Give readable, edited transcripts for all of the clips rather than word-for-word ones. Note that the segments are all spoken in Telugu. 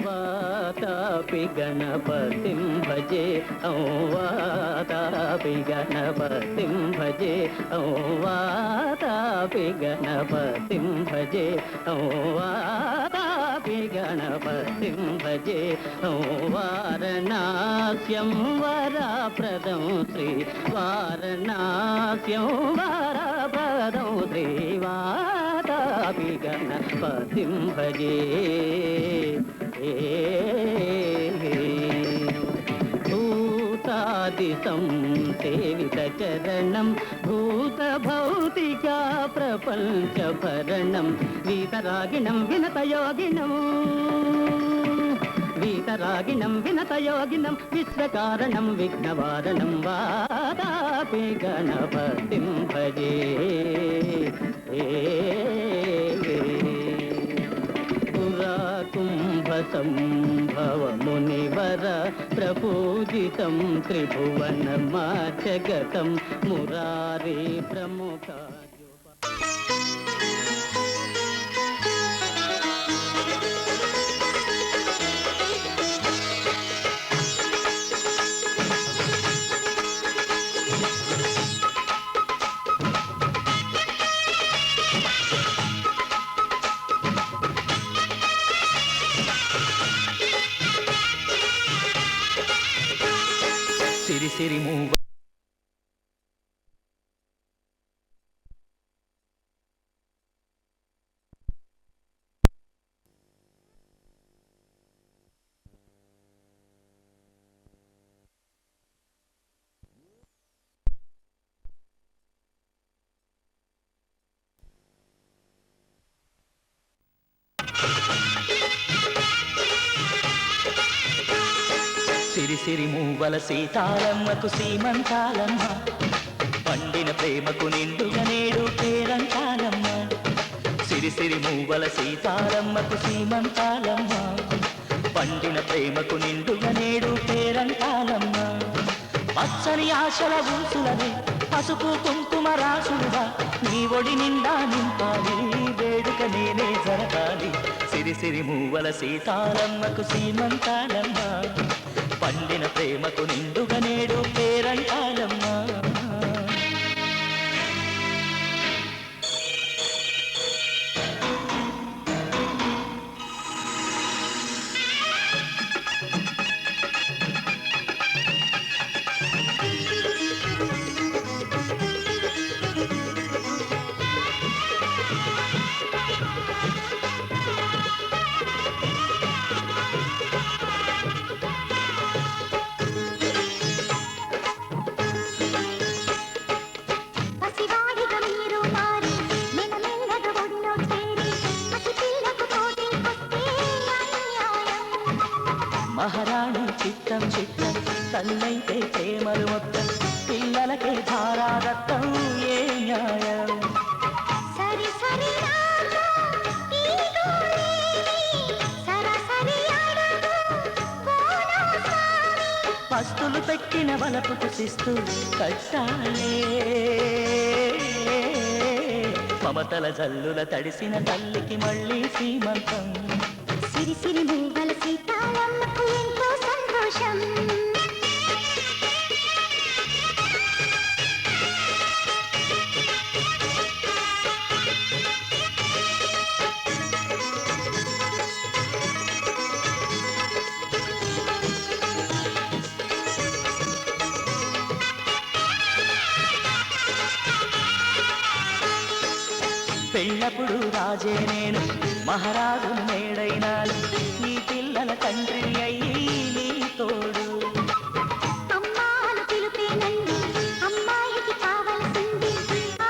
वातापि गणपतिं भजे वातापि गणपतिं भजे वातापि गणपतिं भजे वातापि गणपतिं भजे वारणास्यं वरप्रदं श्री वारणास्यं वरप्रदं श्री वातापि गणपतिं भजे भूतादिशं सेवितचरणं भूतभौतिका प्रपञ्चभरणं वीतरागिणं विनतयोगिनं वीतरागिणं विनतयोगिनं विश्वकारणं विघ्नवारणं वातापि गणपतिं भजे कुम्भसम्भव मुनिवर प्रपूजितं त्रिभुवनमाचगतं मुरारी प्रमुखा సిరి సిరి మూవ సిరి సిరి మూవల సీతాలమ్మకు సీమంతాలమ్మ పండిన ప్రేమకు నిండుగా నేడు పేరంటాలమ్మ సిరి సిరి మూవల సీతాలమ్మకు సీమంతాలమ్మ పండిన ప్రేమకు నిండుగా నేడు పేరంటాలమ్మ పచ్చని ఆశల ఊసులనే పసుపు కుంకుమ రాసులుగా నీ ఒడి నిండా నింపాలి వేడుక నేనే జరగాలి సిరి సిరి మూవల సీతాలమ్మకు సీమంతాలమ్మ పండిన ప్రేమకు నిండుగా నేడు పేరంటాలమ్మా మహారాణి చిత్తం చిత్తం తల్లైతే ప్రేమలు మొత్తం పిల్లలకే ధారాదత్తం ఏ న్యాయం సరి సరి పస్తులు పెట్టిన వలపుకు శిస్తు కట్టాలే మమతల జల్లుల తడిసిన తల్లికి మళ్ళీ సీమంతం సిరి సిరి మూవల సీతాలమ్మకు ఎంతో సంతోషం పెళ్ళప్పుడు రాజే నేను మహారాజు మేడైనాను నీ పిల్లల తండ్రి అయ్యి నీ తోడు అమ్మాను పిలుపేనండి అమ్మాయికి కావలసింది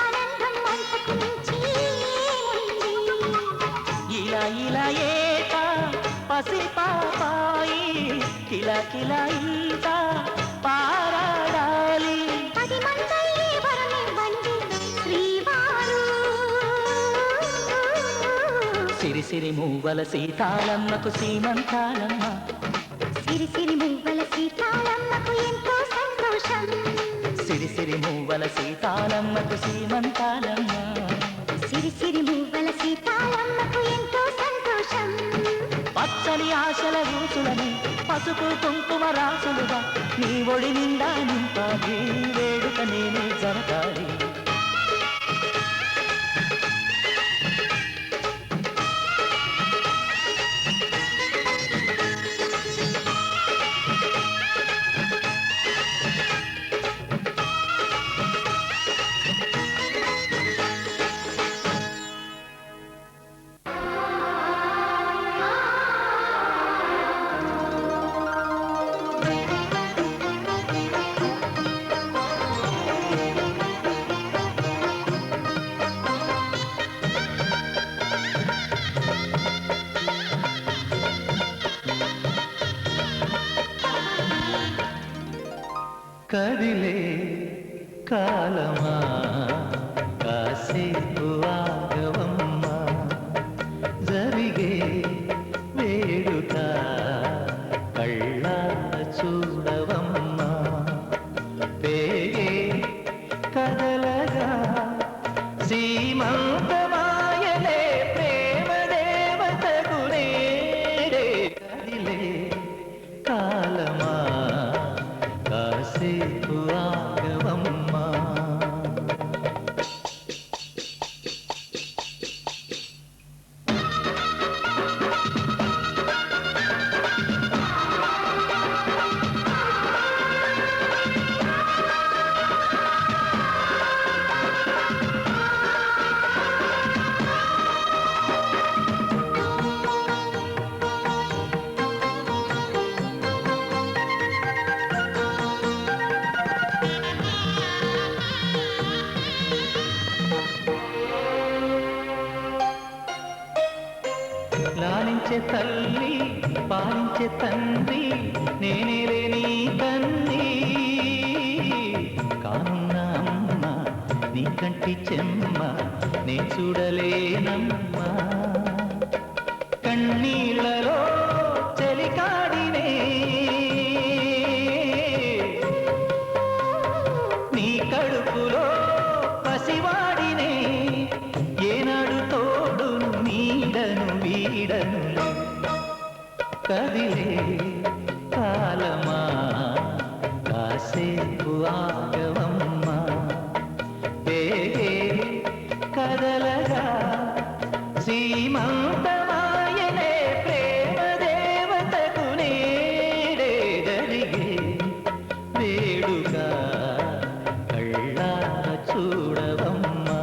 ఆనందం అంతకు మించి ఏముంది ఇలా ఇలా ఏటా పసి పాపాయి కిలా కిలా ఈత పారాడాలి 10 మందయ్యే వరమివ్వండి శ్రీవారు సిరి సిరి మూవల సీతాలమ్మకు సీమంతాలమ్మ సిరి సిరి మూవల సీతాలమ్మకు ఎంతో సంతోషం సిరి సిరి మూవల సీతాలమ్మకు సీమంతాలమ్మ సిరి సిరి మూవల సీతాలమ్మకు ఎంతో సంతోషం పచ్చ ఆకలి ఆశల ఊసులని పసుపు కుంకుమ రాసులుగా నీ ఒడి నిండా నింపాలి వేడుక నేనే జరగాలి కదిలే కాలమా కాసేపు ఆగవమ్మా జరిగే వేడుక కళ్ళ చూడవమ్మా పేగే కదలగా సీమంతమాయలే ప్రేమ దేవతకు నేడే కదిలే కాలమా కాసేపు ఆగవమ్మా లాలించే తల్లి పాలించే తండ్రి నేనేలే నీ తల్లి కానున్న అమ్మ నీ కంటి చెమ్మ నే చూడలేనమ్మా కన్నీళ్ళలో చెలికాడినే నీ కడుపులో పసివాడినే ఏనాడు తోడును నీడను వీడను కదిలే కాలమా కాసేపు ఆగవమ్మా పేగే కదలగా సీమంతమాయనే ప్రేమ దేవతకు నేడే జరిగే వేడుక కళ్ళ చూడవమ్మా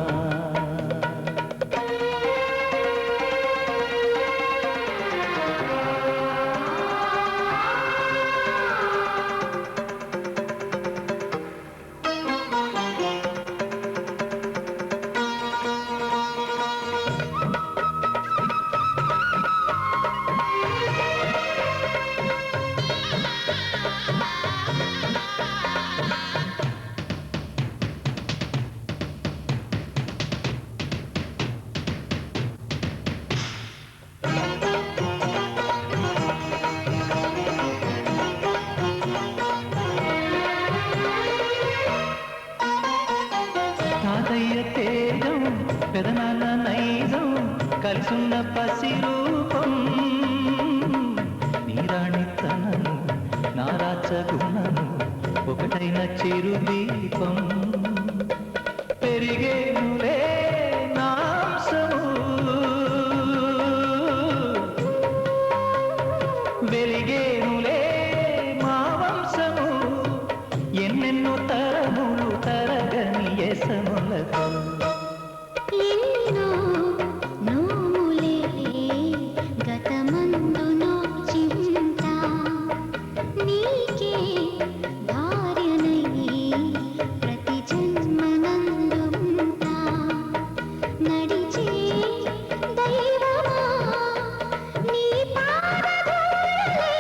తాతయ్య తేజం పెదనాన్న నైజం కలిసున్న పసి రూపం నీరాణితనము నారాచ గుణము ఒకటైన చిరుదీపం పెరిగేనులే నాంసము వెలిగేనులే మా వంశము ఎన్నెన్నో తరములు తరగని యసములతో ఎన్నో నోములే గతమందు నోచింతా నీకే భార్యనై ప్రతి జన్మనందుంటా నడిచే దైవమా నీ పాదధూళిలే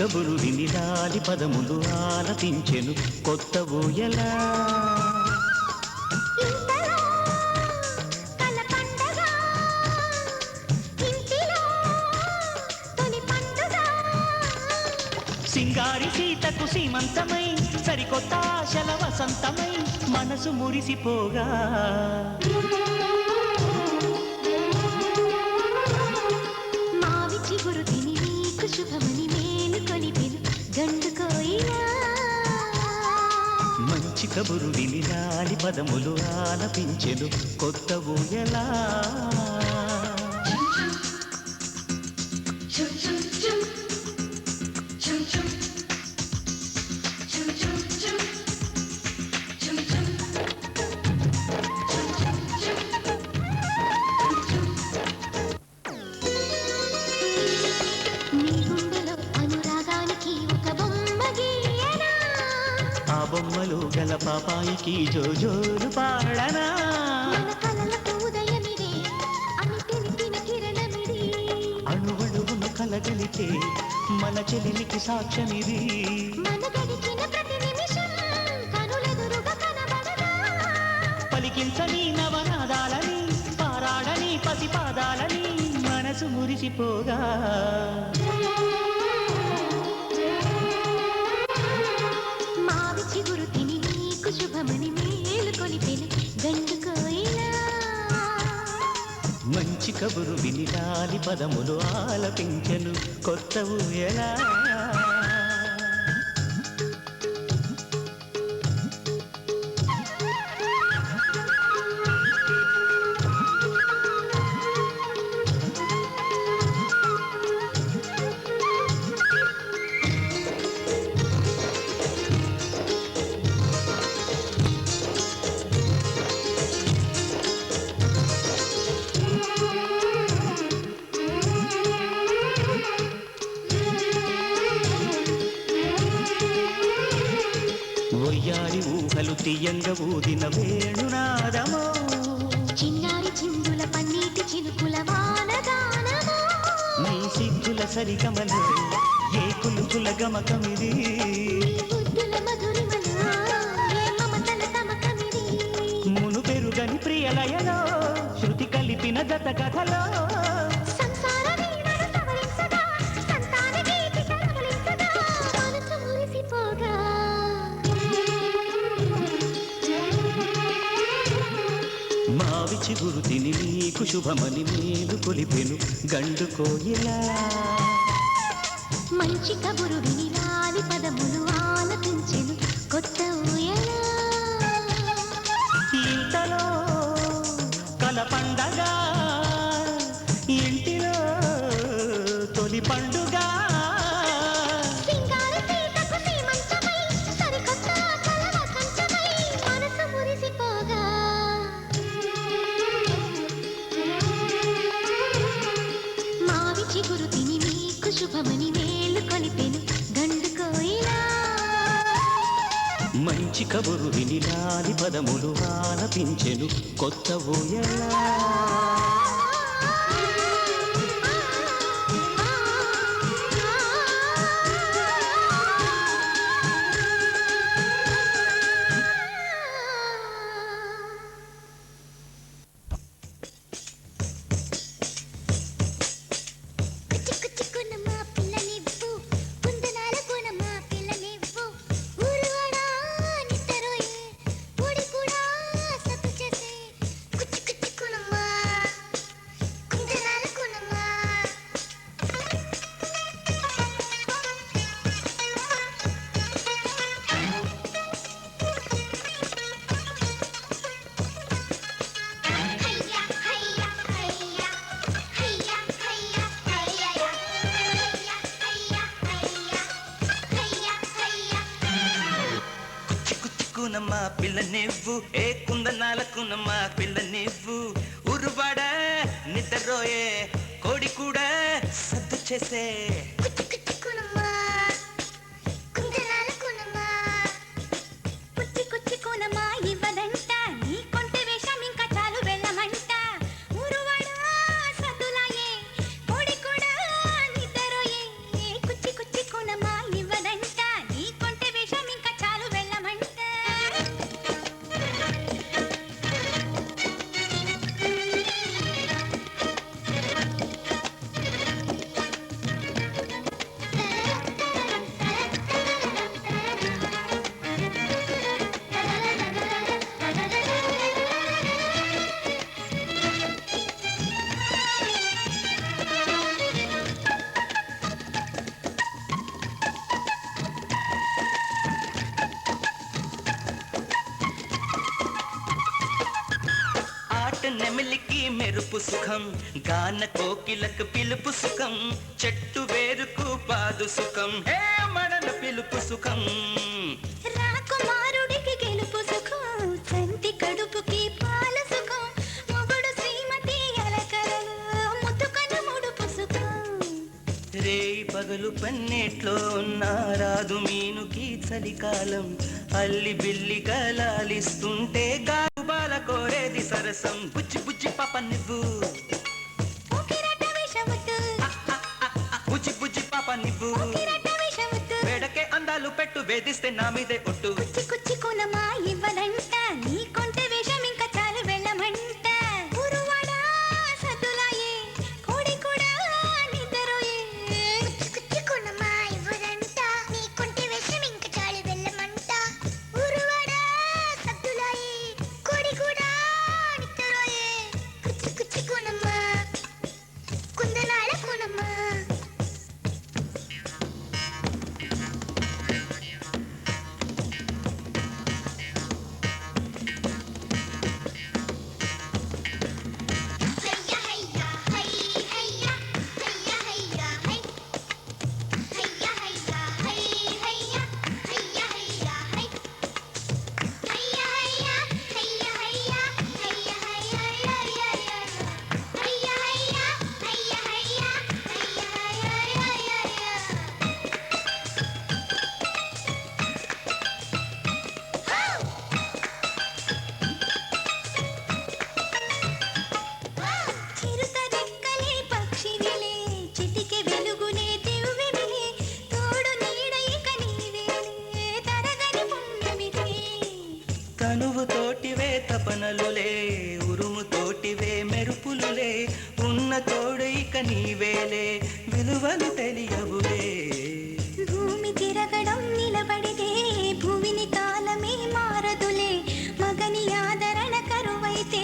కబురు విని లాలి పదములు ఆలపించెను కొత్త ఊయలా. ఇంతలో కల పండగ, ఇంటిలో తొలి పండుగ. సింగారి సీతకు సీమంతమై సరికొత్త ఆశల వసంతమై మనసు మురిసిపోగా. మావి చిగురు తిని నీకు శుభమని మేలు కొలిపెను గండు కోయిలా. మంచి కబురు విని లాలి పదములు ఆలపించెను కొత్త ఊయలా. నీ గుండెలో అనురాగానికి ఒక బొమ్మ గీయనా. ఆ బొమ్మలు గల పాపాయికి జోజోలు పాడనా. మన కలలకు ఉదయమిదే అని తెలిపిన కిరణమిది. అణువణువును కలగలితే మన చెలిమికి సాక్ష్యమిది. మన గడిచిన ప్రతి నిమిషం కనులెదురుగా కనబడదా. పలికించని నవనాదాలని పారాడని పసిపాదాలని మనసు మురిసిపోగా. మావి చిగురు తిని నీకు శుభమని మేలు కొలిపెను గండు కోయిలా. మంచి కబురు విని లాలి పదములు ఆలపించెను కొత్త ఊయలా. ఒయ్యారి ఊహలు తీయంగా ఊదిన వేణునాదమో. చిన్నారి చిందుల పన్నీటి చినుకుల వానగానమో. నీ సిగ్గుల సరిగమలు ఏ కులుకుల గమకమిది. నీ బుద్ధుల మధురిమలో ఏ మమతల తమకమిది. మును పెరుగని ప్రియలయలో శృతి కలిపిన జత కథలో. సంసార వీణను సవరించగా, సంతాన గీతిక రవళించగా, మనసు మురిసిపోగా. మావి చిగురు తిని నీకు శుభమని మేలు కొలిపెను గండు కోయిలా. మంచి కబురు విని లాలి పదములు ఆలపించెను కొత్త ఊయలా. ఇంతలో కల పండగ, ఇంటిలో తొలి పండుగ. సింగార సీతకు సీమంతమై సరికొత్త ఆశల వసంతమై మనసు మురిసిపోగా. మావి చిగురు తిని నీకు శుభమని మేలు కొలిపెను గండు కోయిలా. మంచి కబురు విని లాలి పదములు ఆలపించెను కొత్త ఊయలా. కుచికుచికునమా పిల్ల నివ్వు, కుందనాల గుణమా పిల్ల నివ్వు. ఊరువాడా నిద్దరోయే, పొడి కూడా సత్తు చేసే. కుచికుచికునమా, కుందనాల గుణమా. హయ్యా హయ్యా హయ్యా హయ్యా హయ్యా హయ్యా హయ్యా హయ్యా హయ్యా హయ్యా. చిక్కునమ్మా పిల్ల నివ్వు, ఏ కుందనాలకునమ్మా పిల్ల నివ్వు. ఉరువాడ నిద్రరోయే కోడి కూడా సద్దు చేసే. కుచికుచికునమా, కుందనాల గుణమా. కుచికుచికునమా ఇవ్వదంట, నీ కొంటె వేషం ఇంకా చాలు వెళ్ళమంట. ఊరువాడా సద్దులాయే, కోడి కూడా నిద్రరోయే. కుచికుచికునమా మాట నెమిలికి మెరుపు సుఖం, గాన కోకిలకు పిలుపు సుఖం, చెట్టు వేరుకు పాదు సుఖం, హే మడల పిలుపు సుఖం. రాకుమారుడికి గెలుపు సుఖం, సంతి కడుపుకి పాల సుఖం, మొగుడు శ్రీమతి అలకరలు ముద్దుకను ముడుపు సుఖం. రేయి పగలు పన్నెట్లో ఉన్న రాదు మీనుకి చలికాలం, అల్లి బిల్లి గలాలిస్తుంటే గారు బాల కోరేది సరసం. బుజ్జి బుజ్జి పాప నువ్వు, ఊకిరట విషముద్దు, బుజ్జి బుజ్జి పాప నువ్వు, ఊకిరట విషముద్దు, వేడకే అందాలు పెట్టు వేధిస్తే నా మీదే ఒట్టు. కుచ్చి కుచ్చి కొనమా ఇవ్వదంట, నీ కొంటె వేషం ఇంకా చాలు వెళ్ళమంట. ఊరువాడా సద్దులాయే, కోడి కూడా నిద్రపోయే. కుచ్చి కుచ్చి కొనమా ఇవ్వదంట, నీ కొంటె వేషం ఇంకా చాలు వెళ్ళమంట. ఊరువాడా సద్దులాయే, కోడి కూడా నిద్రపోయే. కుచ్చి కుచ్చి కొనమా, కుందనాల కొనమా. చిరుత రెక్కలే పక్షివిలే, చిటికె వెలుగునే దివ్వెవిలే, తోడు నీడ ఇక నీవేలే, తరగని పుణ్యమిదే. తనువు తోటివే తపనలులే, ఉరుము తోటివే మెరుపులులే, ఉన్న తోడు ఇక నీవేలే, విలువలు తెలియవులే. భూమి తిరగడం నిలబడితే భూమిని కాలమే మారదులే, మగని ఆదరణ కరువైతే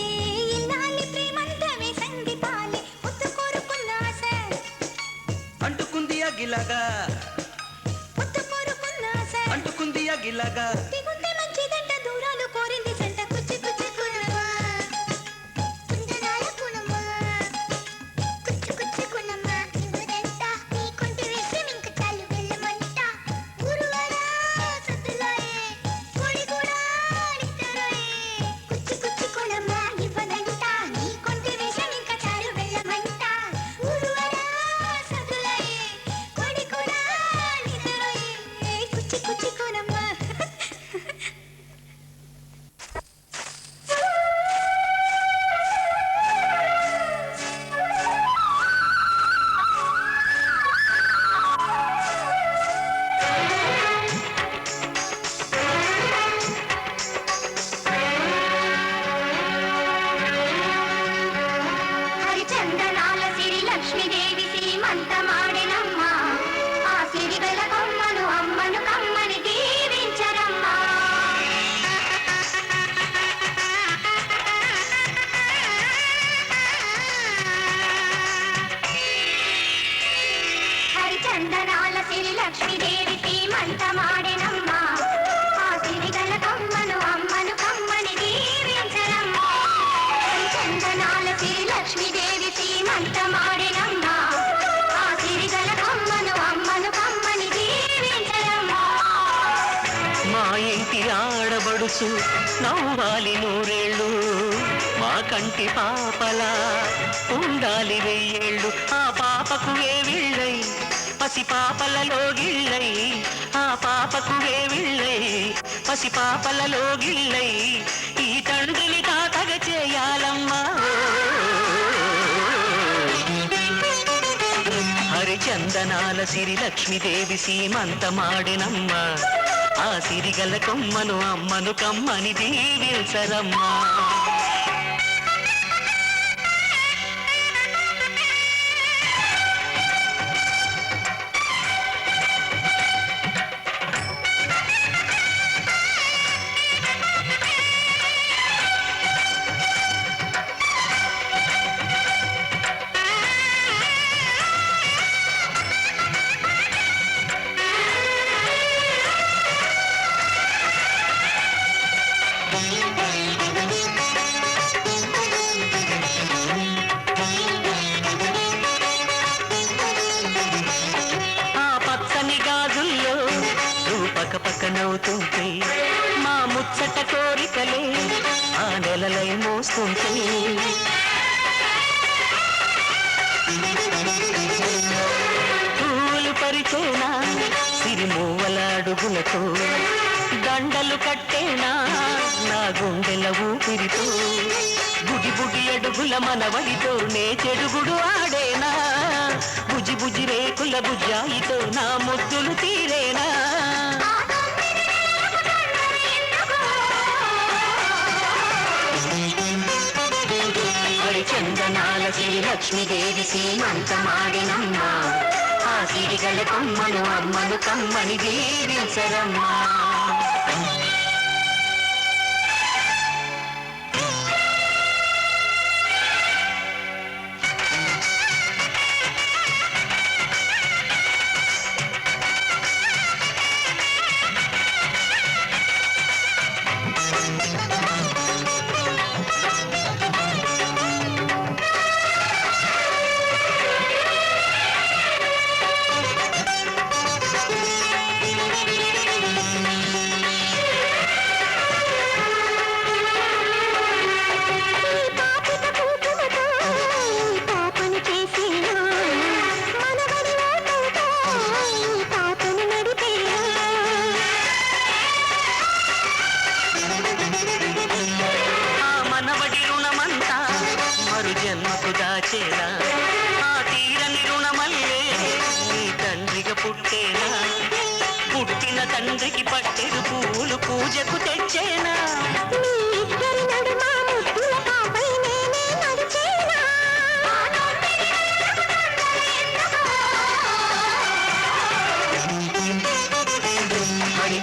ఇల్లాలి ప్రేమంతమే సంగీతాలే. ముద్దు కోరుకున్న ఆశ, అంటుకుంది అగిలగా, ముద్దు కోరుకున్న ఆశ, అంటుకుంది అగిలగా. దిగుంటే మంచిదంట, దూరాలు కోరింది జంట. కుచ్చి కుచ్చి కునమా, కుందనాల కునమా. కుచ్చి కుచ్చి కునమా ఇవ్వదంట, నీ కొంటె వేషం ఇంకా చాలు వెళ్ళమంట. ఊరువాడా సద్దులాయే, కోడి కూడా నిద్రపోయే. కుచ్చి కుచ్చి కునమా ఇవ్వదంట, నీ కొంటె వేషం ఇంకా చాలు వెళ్ళమంట. ఊరువాడా సద్దులాయే, కోడి కూడా నిద్రపోయే. కుచ్చి కుచ్చి కునమా. హరిచందనాల సిరి లక్ష్మీదేవి శ్రీమంతమాడెనమ్మ, ఆ సిరిగల కొమ్మను అమ్మను కమ్మని దీవించరమ్మా. హరిచందనాల సిరి లక్ష్మీదేవి శ్రీమంతమాడెనమ్మ, ఆ సిరిగల కొమ్మను అమ్మను కమ్మని దీవించరమ్మా. హరిచందనాల సిరి లక్ష్మీదేవి శ్రీమంతమాడెనమ్మ, ఆ సిరిగల కొమ్మను అమ్మను కమ్మని దీవించరమ్మా. మా ఇంటి ఆడబడుచు నవ్వాలి నూరేళ్ళు, మా కంటి పాపలా ఉండాలి వెయ్యేళ్ళు. ఆ పాపకు వేవిళ్ళై పసి పాపలలో గిళ్ళై, ఆ పాపకు వేవిళ్ళై పసి పాపలలో గిళ్ళై, ఈ తండ్రిని తాతగ చేయాలమ్మా. హరిచందనాల సిరి లక్ష్మీదేవి సీమంతమాడెనమ్మ, ఆ సిరిగల కొమ్మను అమ్మను కమ్మని దీవించరమ్మా. నవ్వుతుంటే మా ముచ్చట కోరికలే ఆ నెలలై మోస్తుంటే పూలు పరిచేనా సిరిమూవల అడుగులతో దండలు కట్టేనా నా గుండెల ఊపిరితో బుగి బుగి అడుగుల మనవడితో నే చెడుగుడు ఆడేనా బుజి బుజి రేకుల బుజ్జాయితో నా ముద్దులు తీరేనా చందనాల శ్రీ లక్ష్మీదేవి సీమంతమాడినమ్మా ఆ సిరిగల కొమ్మను అమ్మను కమ్మని దీవించరమ్మా తండ్రికి పట్టెడు పూలు పూజకు తెచ్చేనా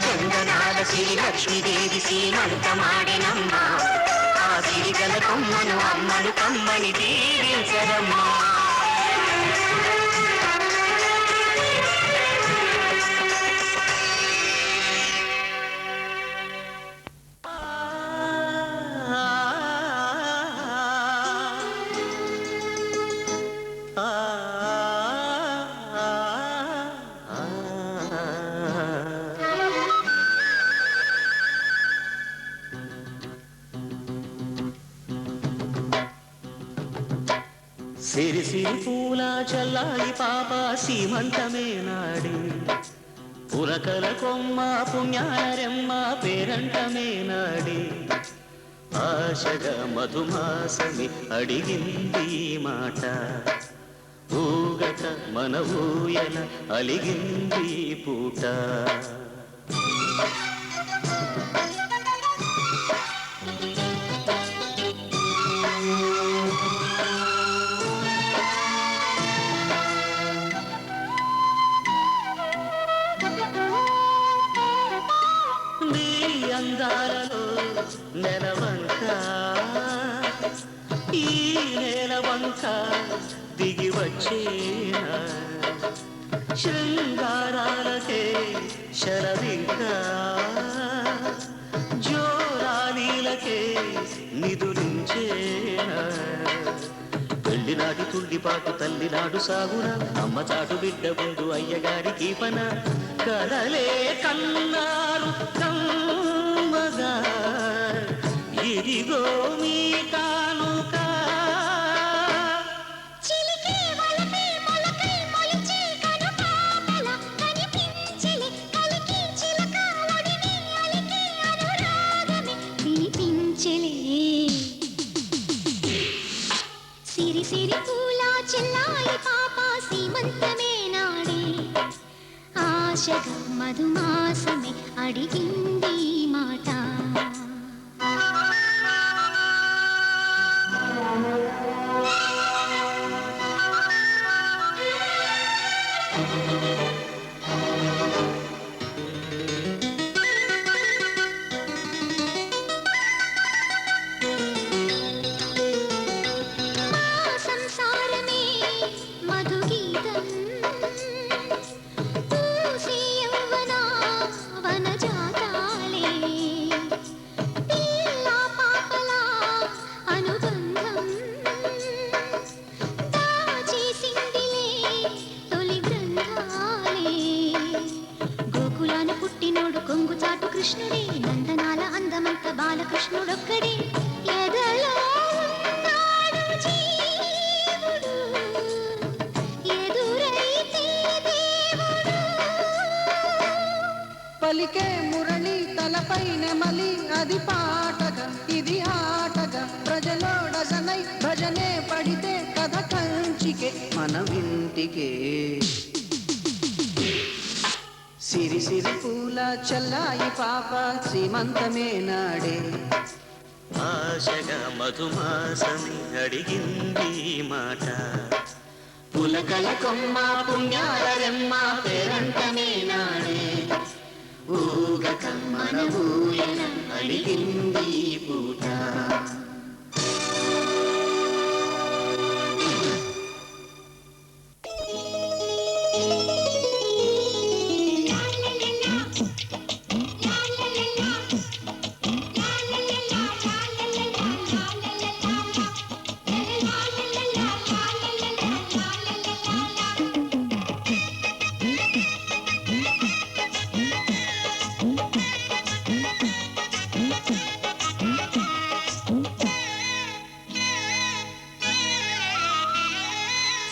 చందనాల శ్రీ లక్ష్మీదేవి సీమంతమాడినమ్మా ఆ సిరిగల కొమ్మను అమ్మను కమ్మని దీవించరమ్మా సిరి సిరి పూల చల్లాలి పాప సీమంతమే నాడి పులకల కొమ్మ పుణ్యాల రెమ్మ పేరంటమే నాడి ఆశగా మధుమాసమి అడిగింది మాట ఊగట మన ఊయల అలిగింది పూట అందాలలో నెలవంక ఈ నెలవంక దిగి వచ్చేనా శృంగారాలకే శరవింక జోరాలీలకే నిదురించేనా పెళ్లినాటి తుళ్ళిపాటు తల్లినాడు సాగున అమ్మ చాటు బిడ్డ ముందు అయ్యగారికి పన కలలే కన్నారు కమ్మగా ఇదిగో మీ కానుక సిరి సిరి పూల చెల్లాయి పాప సీమంతమే నాడే ఆశగా మధుమాసమే అడిగింది మాట పూసి యవ్వన వనజాతాలే బాలకృష్ణుడొక్కడే ఎదలో ఉన్నాడు జీవుడు, ఎదురైతే దేవుడు. పలికే మురళి తలపై నెమలి అది పాటగా ఇది ఆటగా ప్రజలోడసనై భజనే పడితే కథ కంచికే మన ఇంటికే. సిరి సిరి పూల చల్లాయి పాప సీమంతమే నాడే, ఆశగా మధుమాసమి అడిగింది మాట. పులకల కొమ్మ పుణ్యాల రెమ్మ పేరంటమే నాడే, ఊగక మన ఊయల అడిగింది పూట.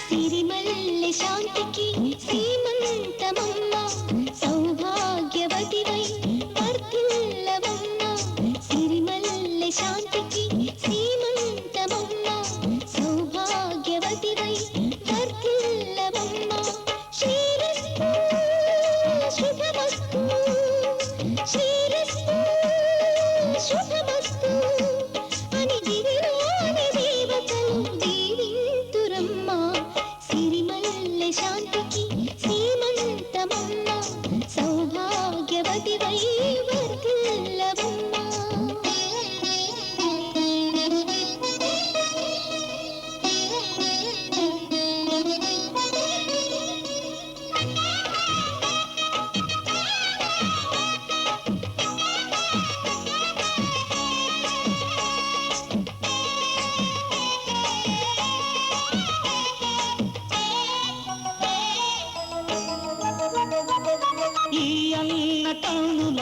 సిరిమల్లె శాంతికి సీమంతమమ్మ, సౌభాగ్యవతివై వర్ధిల్లవమ్మ. సిరిమల్లె శాంతికి సీమంతమమ్మ, సౌభాగ్యవతివై వర్ధిల్లవమ్మ. శ్రీరస్తు శుభమస్తు, శ్రీరస్తు శుభమస్తు అని గిరిలోని దేవతలు దీవింతురమ్మ. సిరిమల్లె శాంతికి సీమంతమమ్మ, సౌభాగ్యవతివై వర్ధిల్లవమ్మ. ఈ అన్న కనుల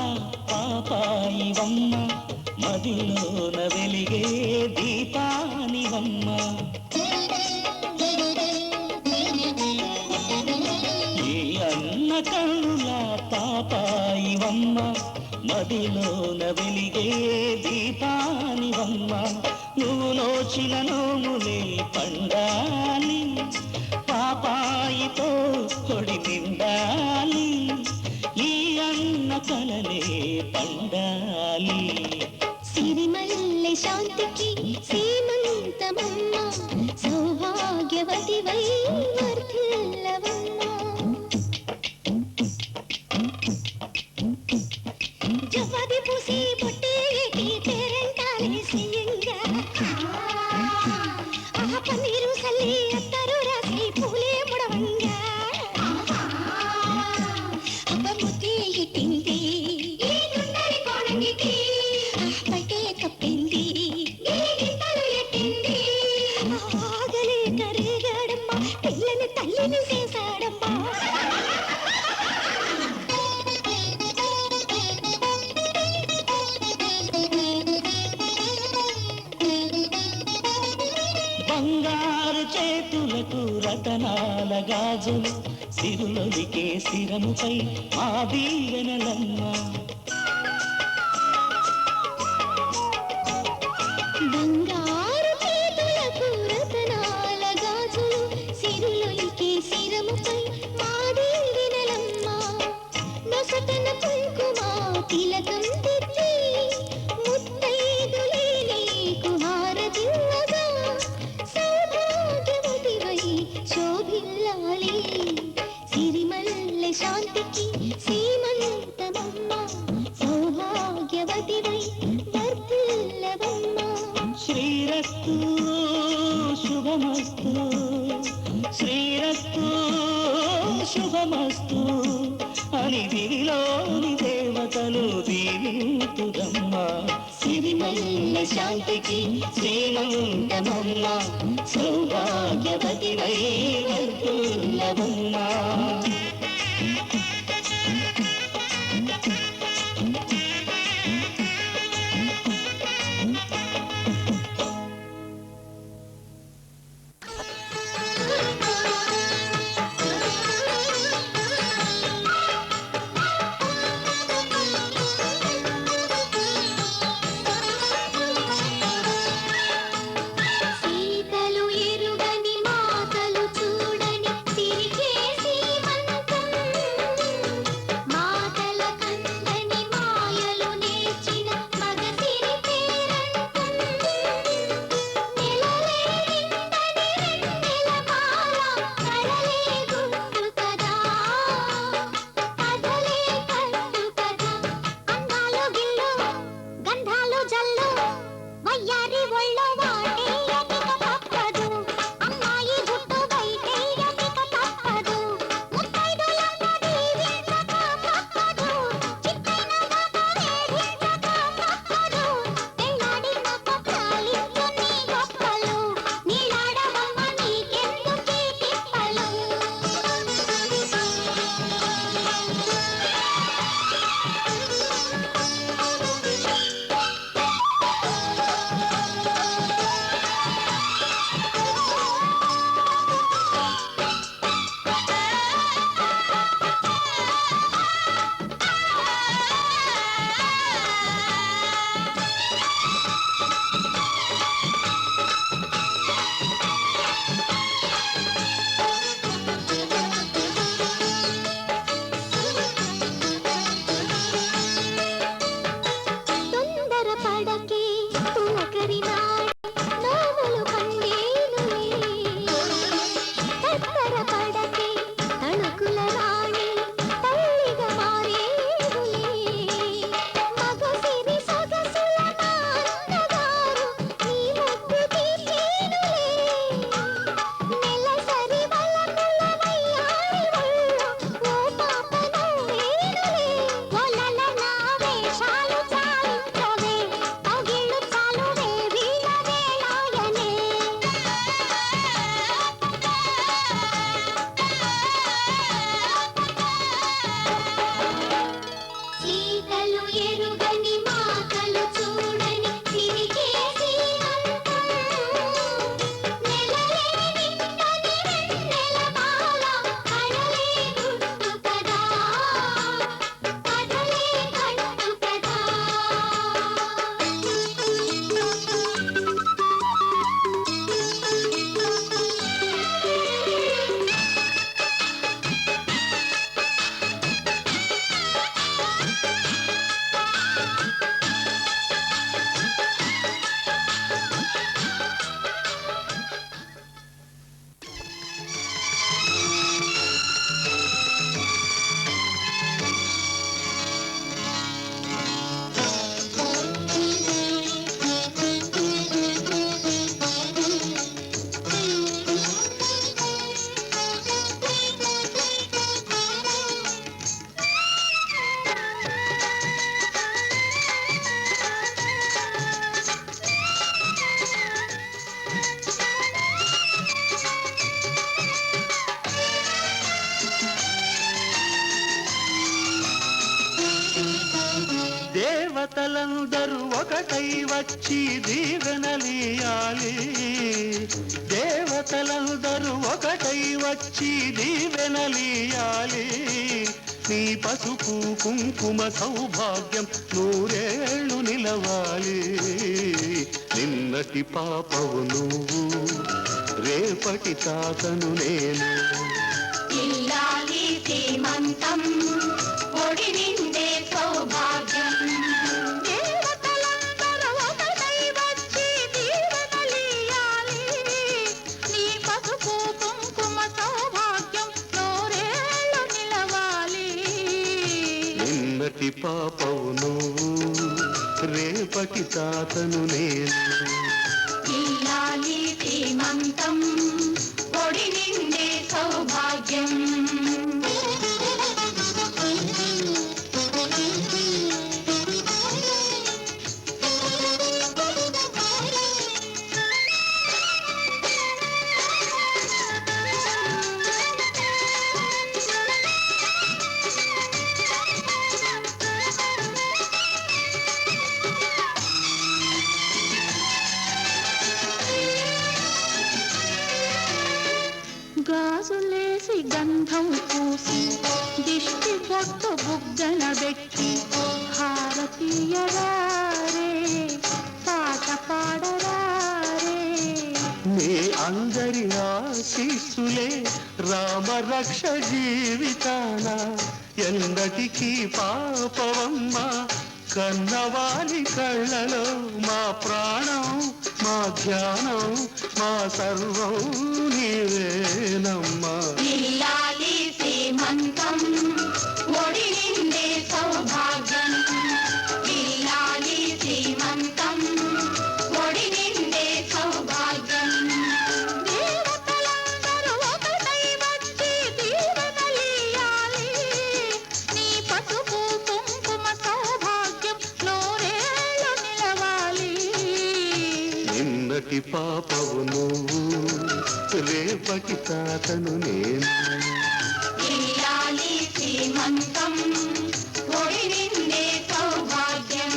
పాపాయివమ్మ, మదిలోన వెలిగే దీపానివమ్మ. ఈ అన్న కనుల పాపాయివమ్మ, మదిలోన వెలిగే దీపానివమ్మ. నువ్వు నోచిన నోములే పండాలి, పాపాయితో కొడి నిండాలి, ఈ అన్న కలలే పండాలి. సిరిమల్లె శాంతికి సీమంతమమ్మ, సౌభాగ్యవతివై వర్ధిల్లవమ్మ. జవ్వది పూసి బొట్టేటి పేరంటాలి సీయంగా, ఆ పన్నీరు సల్లి అత్తరు రాసి పూలే ముడవంగా. అబ్బ ముద్దే ఎట్టింది ఈ గుండెలి కోణంగికి, పైటే కప్పింది ఈ గింతలు ఎట్టింది. ఆగలే కరేగాడమ్మా, పిల్లని తల్లిని చేశాడమ్మా. బంగారు చేతులకు రతనాల గాజులు, సిరులొలికే శిరముపై మా దీవెనలమ్మ. బంగారు చేతులకు రతనాల గాజులు, సిరులొలికే శిరముపై మా దీవెనలమ్మ. నొసటన కుంకుమ తిలకం దిద్ది, ముత్తైదులే నీకు హారతివ్వగా. సౌభాగ్యవతివై శోభిల్లాలి, సిరిమల్లె శాంతికి సీమంతమమ్మ, సౌభాగ్యవతివై వర్ధిల్లవమ్మ. శ్రీరస్తు శుభమస్తు, శ్రీరస్తు శుభమస్తు అని దివిలోని దేవతలు దీవింతురమ్మ. సిరిమల్లె శాంతికి శ్రీమంతమమ్మ, సౌభాగ్యవతివై వర్ధిల్లవమ్మ. ఒకటై వచ్చి దీవెనలియాలి దేవతలందరూ ఒకటై వచ్చి దీవెనలియాలి నీ పసుపు కుంకుమ సౌభాగ్యం నూరేళ్ళు నిలవాలి నిన్నటి పాపవు నువ్వు రేపటి తాతను నేను ఇల్లాలి శ్రీమంతం ఒడి నిండే సౌభాగ్యం దేవతలందరూ ఒకటై వచ్చి దీవెనలియాలి నీ పసుపు కుంకుమ సౌభాగ్యం నూరేళ్ళు నిలవాలి నిన్నటి పాపవు నువ్వు రేపటి తాతను నేను ఇల్లాలి శ్రీమంతం ఒడి నిండే సౌభాగ్యం గాజులేసి గంధం పూసి దిష్టి పొట్టు బుగ్గన పెట్టి హారతీయరారే పాట పాడరారే నీ అందరి ఆశీస్సులే రామరక్ష జీవితాన ఎన్నటికీ పాపవమ్మ కన్నవాలి కళ్ళలో మా ప్రాణం మా ధ్యానం మా సర్వం నీవేనమ్మా ఇల్లాలి శ్రీమంతం ఒడి నిండే సౌభాగ్యం ఇల్లాలి శ్రీమంతం ఒడి నిండే సౌభాగ్యం దేవతలందరూ ఒకటై వచ్చి దీవెనలియాలి నీ పసుపు కుంకుమ సౌభాగ్యం నూరేళ్ళు నిలవాలి నిన్నటి పాపవు నువ్వు రేపటి తాతను నేను ఇల్లాలి శ్రీమంతం ఒడి నిండే సౌభాగ్యం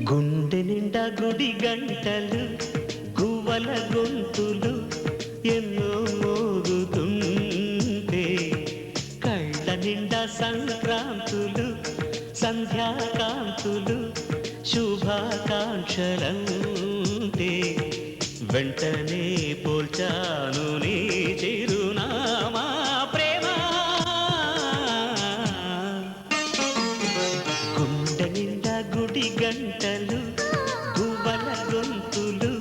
గుండె నిండా గుడి గంటలు గువ్వల గొంతులు ఎన్నో మోగుతుంటే కళ్ళ నిండా సంక్రాంతులు సంధ్యాకాంతులు శుభాకాంక్షలంటే వెంటనే పోల్చాను నీ చిరునామా ప్రేమ గుండె నిండా గుడి గంటలు గువ్వల గొంతులు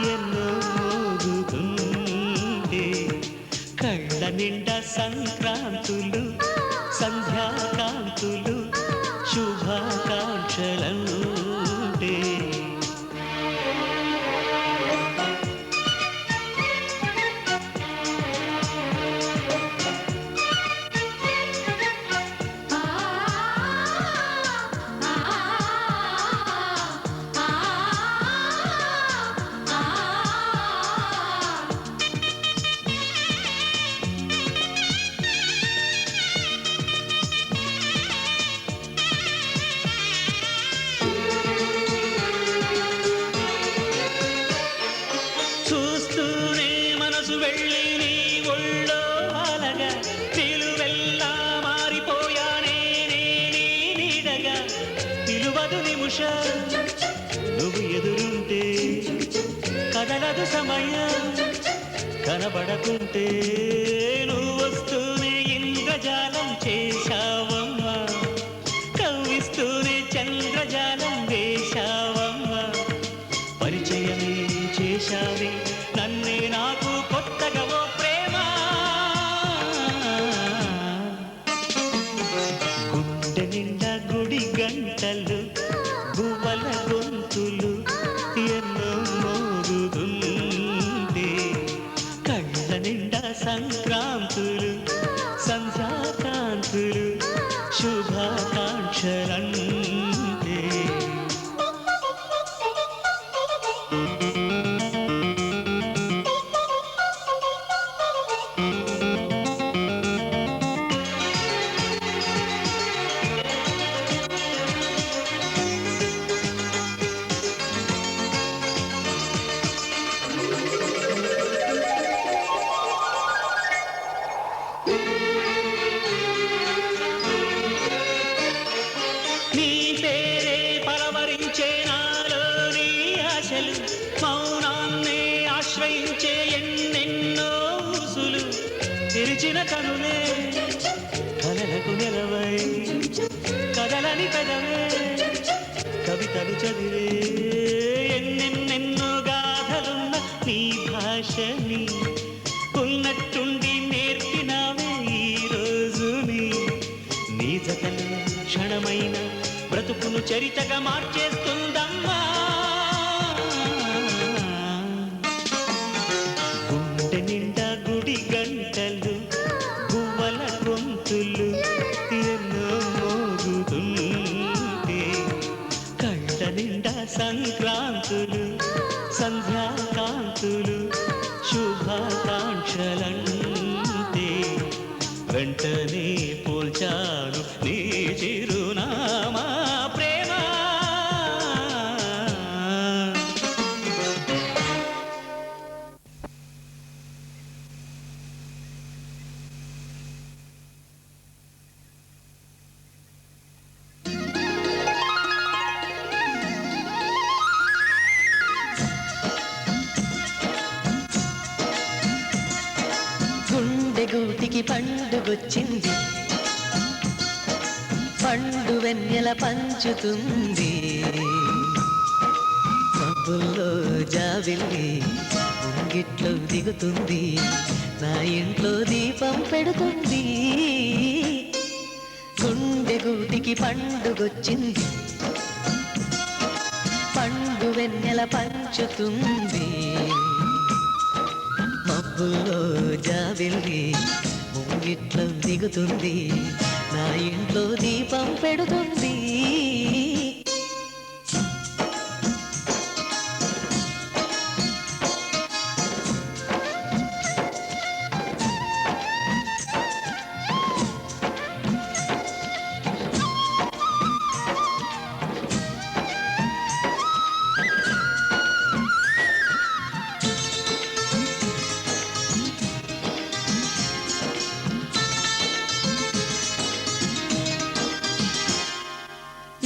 ఎన్నో మోగుతుంటే కళ్ళ నిండా సంక్రాంతులు సంధ్యాకాంతులు శుభాకాంక్షలంటే చూస్తూనే మనసు వెళ్ళి నీ ఒళ్ళో అలగా నిలువెల్లా మారిపోయానే నీ నీడగా నిలువదు నిముష నువ్వు ఎదురుంటే కదలదు సమయం కనబడకుంటే నువ్వు వస్తూనే ఇంద్రజాలం చేశావమ్మా కవ్విస్తూనే చంద్రజాలం వేశావమ్మా పరిచయమే చేశావే నన్నే నాకు కొత్తగా ఓ ప్రేమ విరిసిన కనులే కలలకు నిలవై కదలని పెదవే కవితలు చదివే ఎన్నెన్నెన్నో గాథలున్న నీ భాషని ఉన్నట్టుండి నేర్పినావే ఈ రోజుని నీ జతలు క్షణమైన బ్రతుకును చరితగా మార్చేస్తుందమ్మా గుండె నిండా గుడి గంటలు గువ్వల గొంతులు ఎన్నో మోగుతుంటే కళ్ళ నిండా సంక్రాంతులు సంధ్యాకాంతులు శుభాకాంక్షలంటే వెంటనే పోల్చాను నీ చిరునామా ప్రేమ గుండె గూటికి పండుగొచ్చింది పండు వెన్నెల పంచుతుంది మబ్బుల్లో జాబిల్లి ముంగిట్లో దిగుతుంది నా ఇంట్లో దీపం పెడుతుంది గుండె గూటికి పండుగొచ్చింది పండు వెన్నెల పంచుతుంది మబ్బుల్లో జాబిల్లి ముంగిట్లో దిగుతుంది నా ఇంట్లో దీపం పెడుతుంది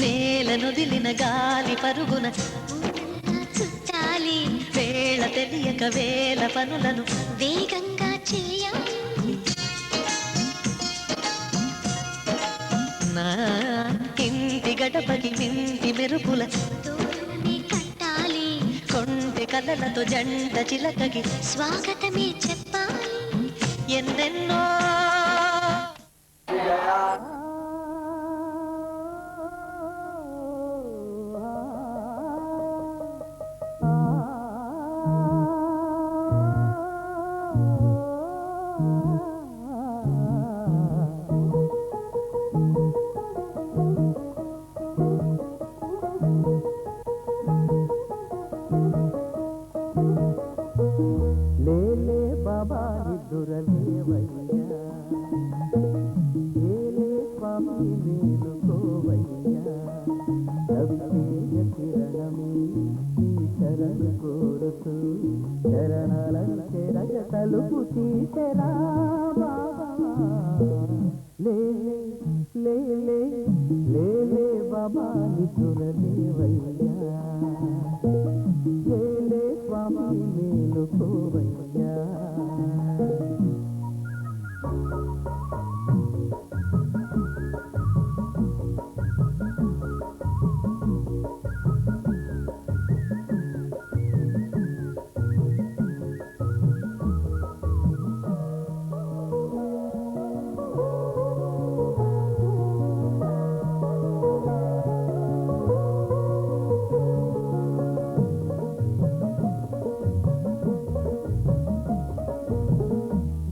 నేలనొదిలిన గాలి పరుగున చుట్టాలి వేళ తెలియక వేల పనులను వేగంగా చేయాలి నా ఇంటి గడపకి మింటి మెరుపుల తోరణమే కట్టాలి కొంటె కలలతో జంట చిలకకి స్వాగతమే చెప్పాలి ఎన్నెన్నో లేలే బాబా నిద్దురలేవయ్యా ఏలే స్వామి మేలుకోవయ్యా రవితేజ కిరణమే ఈ శరణ కోరుతూ శరణాలను చెరగ తలుపు తీసెరా బాబా లేలే లేలే లేలే బాబా నిద్దురలేవయ్యా ఏలే స్వామి మేలుకోవయ్యా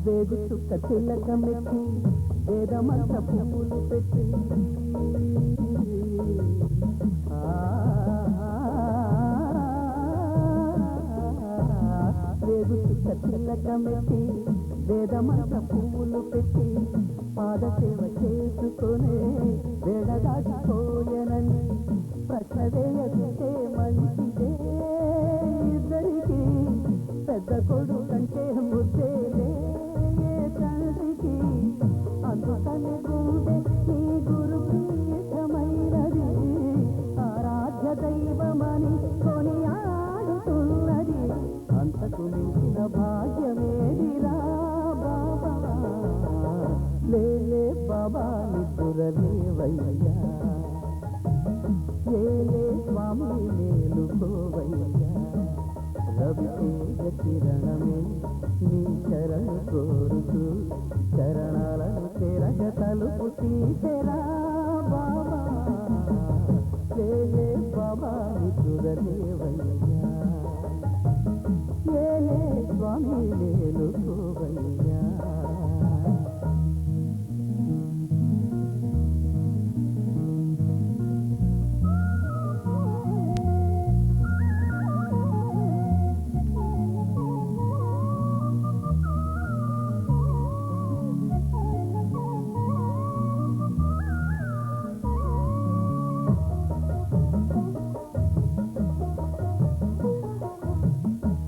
వేగు చుక్క తిలకమెట్టి వేదమంత పువ్వులు పెట్టి వేగు చుక్క తిలకమెట్టి వేదమంత పువ్వులు పెట్టి పాదసేవ చేసుకునే వేడదాటిపోయనని ప్రశ్నవేయకుంటే మంచిదే ఇద్దరికి పెద్ద కొడుకంటే ముద్దేలే తండ్రికి అందుకని గుండె నీ గురు పీఠమైనది ఆరాధ్య దైవమని కొనియాడుతున్నది అంతకు మించిన భాగ్యమేదిరా బాబా లేవయ్యా ఏలే స్వామి మేలుకోవయ్యా రవితేజ కిరణమే నీ శరణు కోరుతూ చరణాలను తెరగ తలుపు తీసెరా బాబా లేలే బాబా నిదురలేవయ్యా ఏలే స్వామి మేలుకోవయ్యా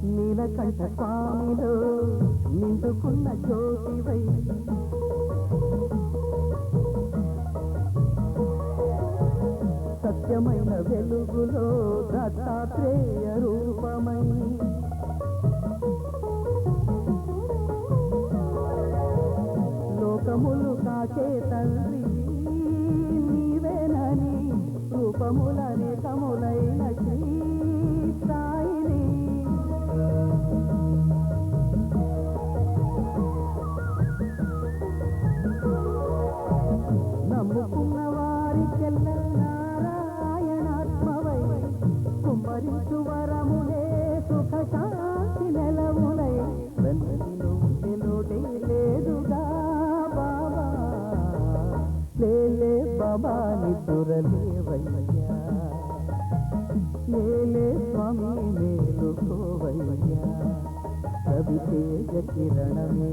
నీలకంఠ స్వామిలో నిండుకున్న జ్యోతివై సత్యమైన వెలుగులో దత్తాత్రేయ రూపమై లోకములు కాచే తండ్రి నీవేనని రూపములనేకములైన శ్రీ సాయిని నమ్ముకున్న వారికెల్ల నారాయణాత్మవై కుమ్మరించు వరములే సుఖ శాంతి నెలవులై వెన్నదిలో లోటే లేదుగా బాబా లేలే బాబా నిదురలేవయ్యా లేలే స్వామి మేలుకోవయ్యా రవితేజ కిరణమే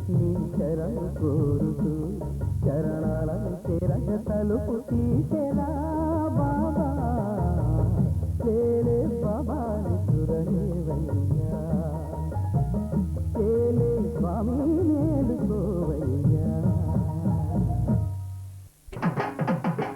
నీ శరణు కోరుతూ చరణాలను తెరగ తలుపు తీసెరా